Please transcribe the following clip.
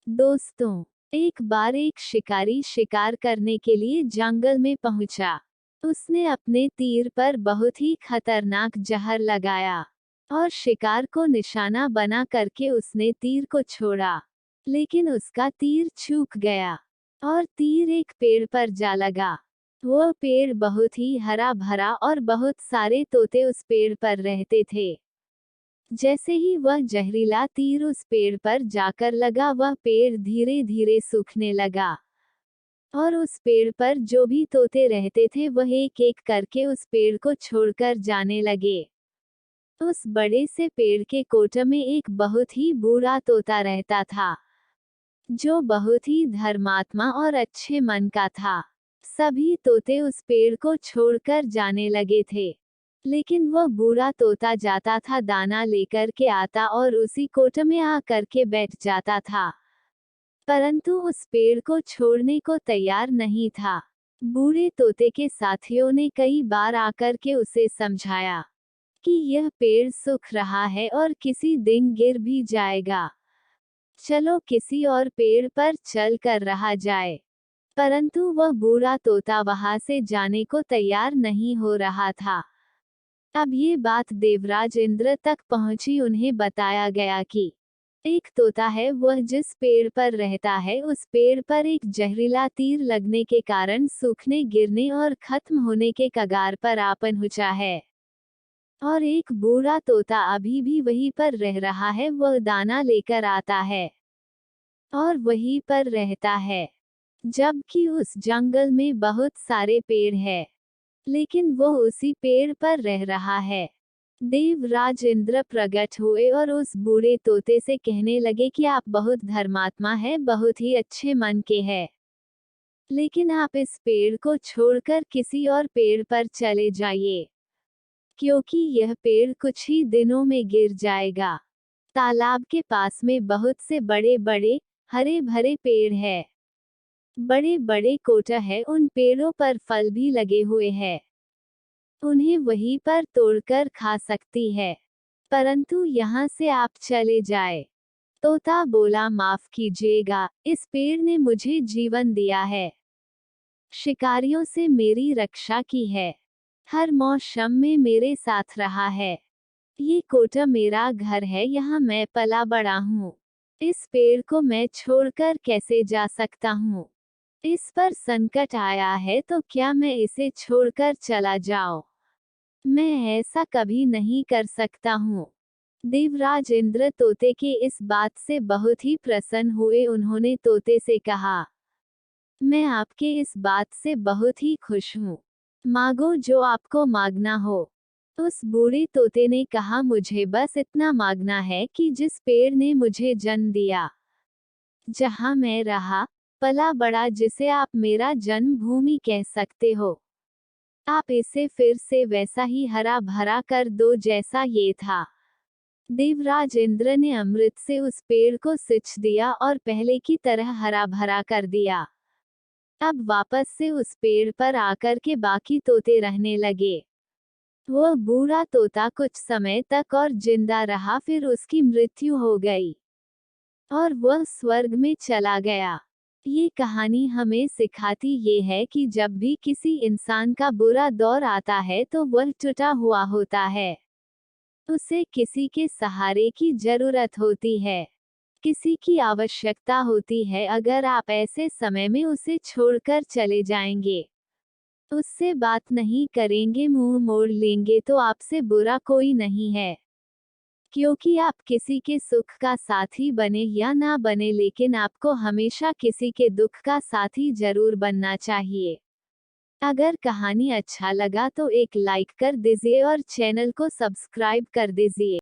दोस्तों, एक बार एक शिकारी शिकार करने के लिए जंगल में पहुंचा। उसने अपने तीर पर बहुत ही खतरनाक जहर लगाया और शिकार को निशाना बना करके उसने तीर को छोड़ा। लेकिन उसका तीर चूक गया और तीर एक पेड़ पर जा लगा। वह पेड़ बहुत ही हरा भरा और बहुत सारे तोते उस पेड़ पर रहते थे। जैसे ही वह जहरीला तीर उस पेड़ पर जाकर लगा, वह पेड़ धीरे धीरे सूखने लगा और उस पेड़ पर जो भी तोते रहते थे वह एक एक करके उस पेड़ को छोड़कर जाने लगे। उस बड़े से पेड़ के कोटे में एक बहुत ही बूढ़ा तोता रहता था, जो बहुत ही धर्मात्मा और अच्छे मन का था। सभी तोते उस पेड़ को छोड़कर जाने लगे थे, लेकिन वह बूढ़ा तोता जाता था, दाना लेकर के आता और उसी कोटे में आ करके बैठ जाता था, परंतु उस पेड़ को छोड़ने को तैयार नहीं था। बूढ़े तोते के साथियों ने कई बार आकर के उसे समझाया कि यह पेड़ सूख रहा है और किसी दिन गिर भी जाएगा, चलो किसी और पेड़ पर चल कर रहा जाए, परंतु वह बूढ़ा तोता वहां से जाने को तैयार नहीं हो रहा था। अब ये बात देवराज इंद्र तक पहुंची। उन्हें बताया गया कि एक तोता है, वह जिस पेड़ पर रहता है उस पेड़ पर एक जहरीला तीर लगने के कारण सूखने, गिरने और खत्म होने के कगार पर आ पहुंचा है। और एक बूढ़ा तोता अभी भी वहीं पर रह रहा है, वह दाना लेकर आता है और वहीं पर रहता है, जबकि उस जंगल में बहुत सारे पेड़ हैं, लेकिन वो उसी पेड़ पर रह रहा है। देवराज इंद्र प्रकट हुए और उस बूढ़े तोते से कहने लगे कि आप बहुत धर्मात्मा हैं, बहुत ही अच्छे मन के हैं, लेकिन आप इस पेड़ को छोड़कर किसी और पेड़ पर चले जाइए, क्योंकि यह पेड़ कुछ ही दिनों में गिर जाएगा। तालाब के पास में बहुत से बड़े बड़े हरे भरे पेड़ हैं, बड़े बड़े कोटा है, उन पेड़ों पर फल भी लगे हुए हैं, उन्हें वहीं पर तोड़कर खा सकती है, परंतु यहाँ से आप चले जाए। तोता बोला, माफ कीजिएगा, इस पेड़ ने मुझे जीवन दिया है, शिकारियों से मेरी रक्षा की है, हर मौसम में मेरे साथ रहा है। ये कोटा मेरा घर है, यहाँ मैं पला बड़ा हूँ, इस पेड़ को मैं छोड़कर कैसे जा सकता हूँ? इस पर संकट आया है तो क्या मैं इसे छोड़कर चला जाऊं? मैं ऐसा कभी नहीं कर सकता हूँ। देवराज इंद्र तोते के इस बात से बहुत ही प्रसन्न हुए। उन्होंने तोते से कहा, मैं आपके इस बात से बहुत ही खुश हूँ, मांगो जो आपको मांगना हो। उस बूढ़े तोते ने कहा, मुझे बस इतना मांगना है कि जिस पेड़ ने मुझे जन्म दिया, जहाँ मैं रहा पला बड़ा, जिसे आप मेरा जन्मभूमि कह सकते हो, आप इसे फिर से वैसा ही हरा भरा कर दो जैसा ये था। देवराज इंद्र ने अमृत से उस पेड़ को सिंच दिया और पहले की तरह हरा भरा कर दिया। अब वापस से उस पेड़ पर आकर के बाकी तोते रहने लगे। वह बूढ़ा तोता कुछ समय तक और जिंदा रहा, फिर उसकी मृत्यु हो गई और वह स्वर्ग में चला गया। ये कहानी हमें सिखाती ये है कि जब भी किसी इंसान का बुरा दौर आता है तो वह टूटा हुआ होता है, उसे किसी के सहारे की जरूरत होती है, किसी की आवश्यकता होती है। अगर आप ऐसे समय में उसे छोड़कर चले जाएंगे, उससे बात नहीं करेंगे, मुंह मोड़ लेंगे, तो आपसे बुरा कोई नहीं है, क्योंकि आप किसी के सुख का साथी बने या ना बने, लेकिन आपको हमेशा किसी के दुख का साथी जरूर बनना चाहिए। अगर कहानी अच्छा लगा तो एक लाइक कर दीजिए और चैनल को सब्सक्राइब कर दीजिए।